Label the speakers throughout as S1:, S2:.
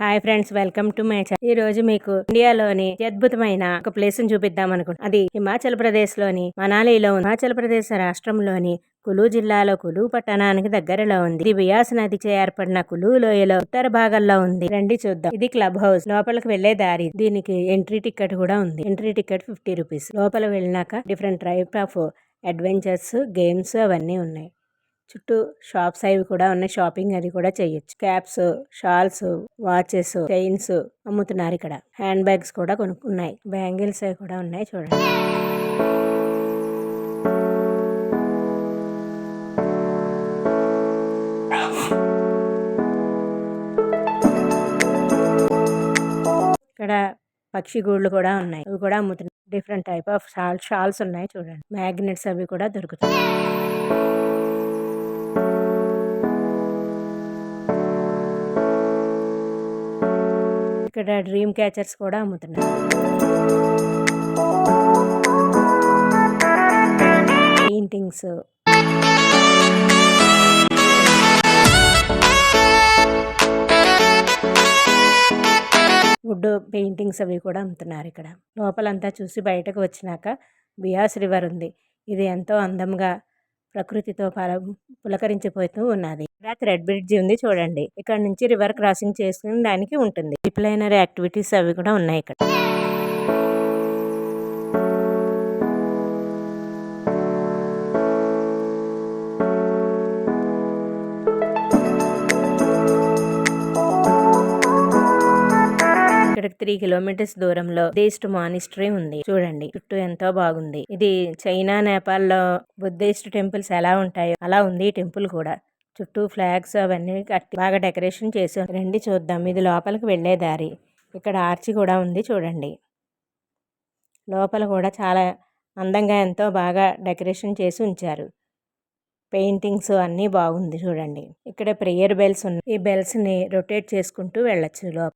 S1: Hi friends, welcome to my channel. ఈ రోజు మీకు ఇండియాలోని అద్భుతమైన ఒక ప్లేస్ ని చూపిద్దాం అనుకుంటున్నాను. అది హిమాచల్ ప్రదేశ్ లోని మనాలిలో ఉంది. హిమాచల్ ప్రదేశ్ రాష్ట్రంలోని కులు జిల్లాలో కులు పట్టణానికి దగ్గరలో ఉంది. ఇది బియాస్ నదిచే ఏర్పడిన కులు లోయలో ఉత్తర భాగంలో ఉంది. రండి చూద్దాం. ఇది క్లబ్ హౌస్. లోపలికి వెళ్లే దారి. దీనికి ఎంట్రీ టికెట్ కూడా ఉంది. Entry ticket 50 rupees. లోపల వెళ్ళినాక different type of adventures, games అవన్నీ ఉన్నాయి. చుట్టూ షాప్స్ అవి కూడా ఉన్నాయి. షాపింగ్ అది కూడా చేయొచ్చు. క్యాప్స్, షాల్స్, వాచెస్, చైన్స్ అమ్ముతున్నారు. ఇక్కడ హ్యాండ్ బ్యాగ్స్ కూడా కొనుక్కున్నాయి. బ్యాంగిల్స్ అవి కూడా ఉన్నాయి. చూడండి. ఇక్కడ పక్షి గూళ్ళు కూడా ఉన్నాయి. అవి కూడా అమ్ముతున్నాయి. డిఫరెంట్ టైప్ ఆఫ్ షాల్స్ ఉన్నాయి. చూడండి. మ్యాగ్నెట్స్ అవి కూడా దొరుకుతాయి. ఇక్కడ డ్రీమ్ క్యాచర్స్ కూడా అమ్ముతున్నారు. పెయింటింగ్స్, వుడ్ పెయింటింగ్స్ అవి కూడా అమ్ముతున్నారు. ఇక్కడ లోపలంతా చూసి బయటకు వచ్చినాక బియాస్ రివర్ ఉంది. ఇది ఎంతో అందంగా ప్రకృతితో పులకరించిపోతూ ఉన్నది. ఇక్కడ థ్రెడ్ బ్రిడ్జ్ ఉంది. చూడండి. ఇక్కడ నుంచి రివర్ క్రాసింగ్ చేసుకునే ఉంటుంది. రిప్లైనరీ యాక్టివిటీస్ అవి కూడా ఉన్నాయి ఇక్కడ. ఇక్కడ 3 కిలోమీటర్స్ దూరంలో బుద్ధిస్ట్ మానిస్ట్రీ ఉంది. చూడండి. చుట్టూ ఎంతో బాగుంది. ఇది చైనా, నేపాల్ లో బుద్ధిస్ట్ టెంపుల్స్ ఎలా ఉంటాయో అలా ఉంది ఈ టెంపుల్ కూడా. చుట్టూ ఫ్లాగ్స్ అవన్నీ కట్టి బాగా డెకరేషన్ చేసి రండి చూద్దాం. ఇది లోపలికి వెళ్లే దారి. ఇక్కడ ఆర్చి కూడా ఉంది. చూడండి. లోపల కూడా చాలా అందంగా ఎంతో బాగా డెకరేషన్ చేసి ఉంచారు. పెయింటింగ్స్ అన్నీ బాగుంది. చూడండి. ఇక్కడ ప్రేయర్ బెల్స్ ఉన్నాయి. ఈ బెల్స్ ని రొటేట్ చేసుకుంటూ వెళ్ళొచ్చు. లోపల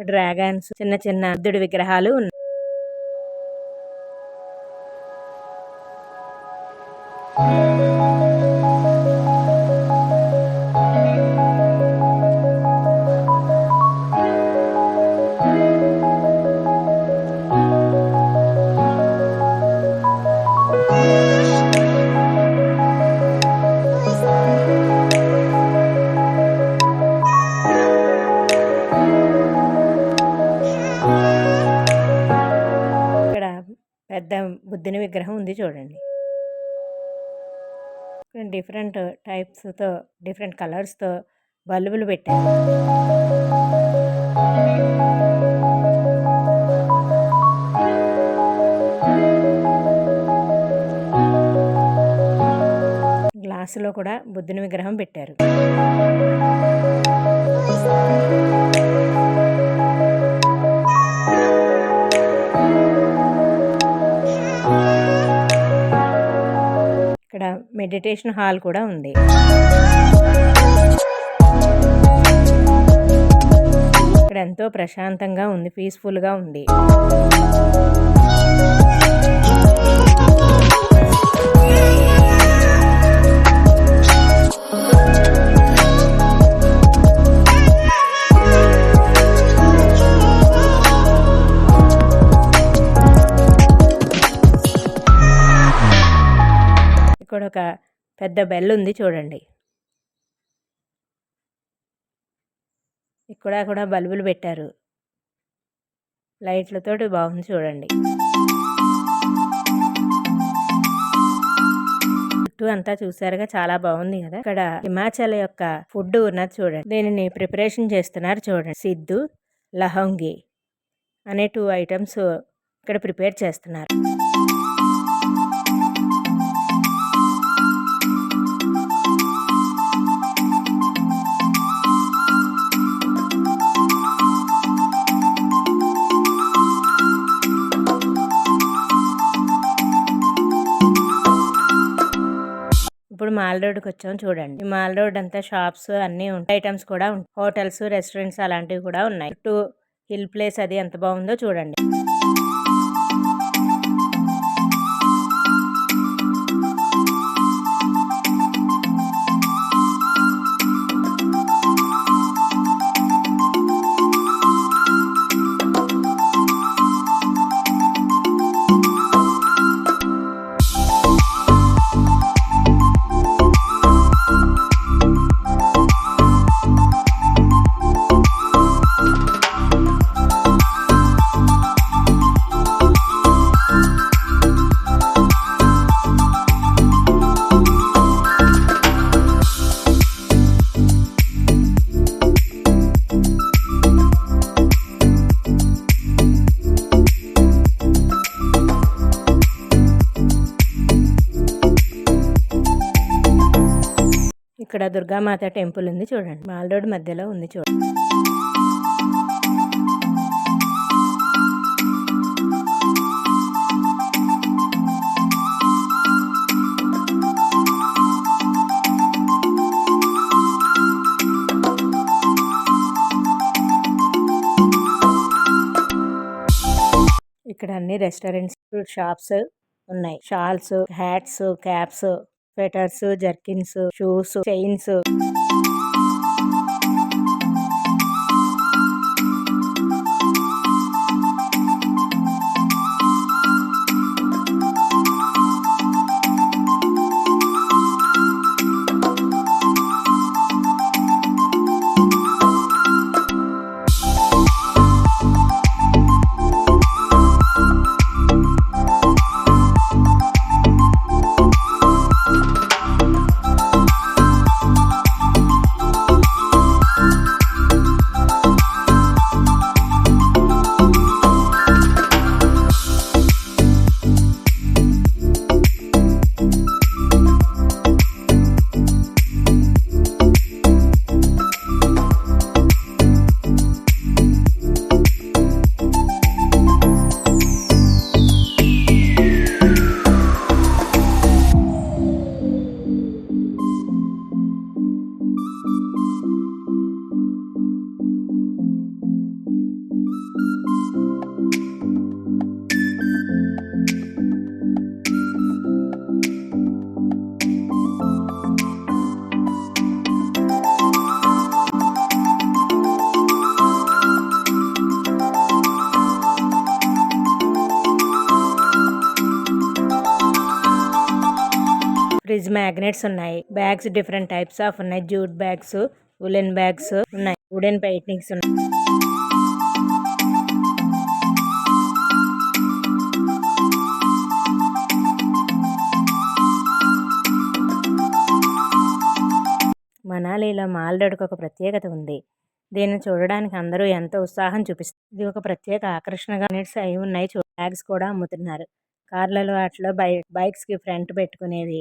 S1: డ్రాగన్స్, చిన్న చిన్న బుద్ధుడి విగ్రహాలు ఉన్నాయి. పెద్ద బుద్ధుని విగ్రహం ఉంది. చూడండి. డిఫరెంట్ టైప్స్ తో డిఫరెంట్ కలర్స్ తో బల్బులు పెట్టారు. గ్లాసులో కూడా బుద్ధుని విగ్రహం పెట్టారు. ఇక్కడ మెడిటేషన్ హాల్ కూడా ఉంది. ఇక్కడ ఎంతో ప్రశాంతంగా ఉంది. పీస్ఫుల్ గా ఉంది. ఇక్కడ ఒక పెద్ద బెల్ ఉంది. చూడండి. ఇక్కడ కూడా బల్బులు పెట్టారు. లైట్లతోటి బాగుంది. చూడండి. చుట్టూ అంతా చూసారుగా, చాలా బాగుంది కదా. ఇక్కడ హిమాచల్ యొక్క ఫుడ్ ఉన్నది. చూడండి. దీనిని ప్రిపరేషన్ చేస్తున్నారు. చూడండి. సిద్ధు, లహంగి అనే 2 ఐటమ్స్ ఇక్కడ ప్రిపేర్ చేస్తున్నారు. ఇప్పుడు మాల్ రోడ్కి వచ్చాం. చూడండి. ఈ మాల్ రోడ్ అంతా షాప్స్ అన్ని ఉంటాయి. ఐటమ్స్ కూడా ఉంటాయి. హోటల్స్, రెస్టారెంట్స్ అలాంటివి కూడా ఉన్నాయి. చుట్టూ హిల్ ప్లేస్ అది ఎంత బాగుందో చూడండి. ఇక్కడ దుర్గామాత టెంపుల్ ఉంది చూడండి. మాల్ రోడ్ మధ్యలో ఉంది చూడండి. ఇక్కడ అన్ని రెస్టారెంట్స్, షాప్స్ ఉన్నాయి. Shawls, hats, caps, sweaters, jerkins, shoes, chains. Fridge magnets ఉన్నాయి. బ్యాగ్స్ డిఫరెంట్ టైప్స్ ఆఫ్ ఉన్నాయి. జూట్ బ్యాగ్స్, ఉలెన్ బ్యాగ్స్ ఉన్నాయి. వుడెన్ పెయింటింగ్స్ ఉన్నాయి. మనాలిలో మాల్ రోడ్డుకు ఒక ప్రత్యేకత ఉంది. దీన్ని చూడడానికి అందరూ ఎంతో ఉత్సాహం చూపిస్తారు. ఇది ఒక ప్రత్యేక ఆకర్షణగా అయి ఉన్నాయి. బ్యాగ్స్ కూడా అమ్ముతున్నారు. కార్లలో వాటిలో బైక్స్ కి ఫ్రంట్ పెట్టుకునేవి.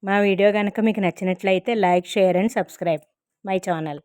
S1: మా వీడియో కనుక మీకు నచ్చినట్లయితే like, share and subscribe my channel.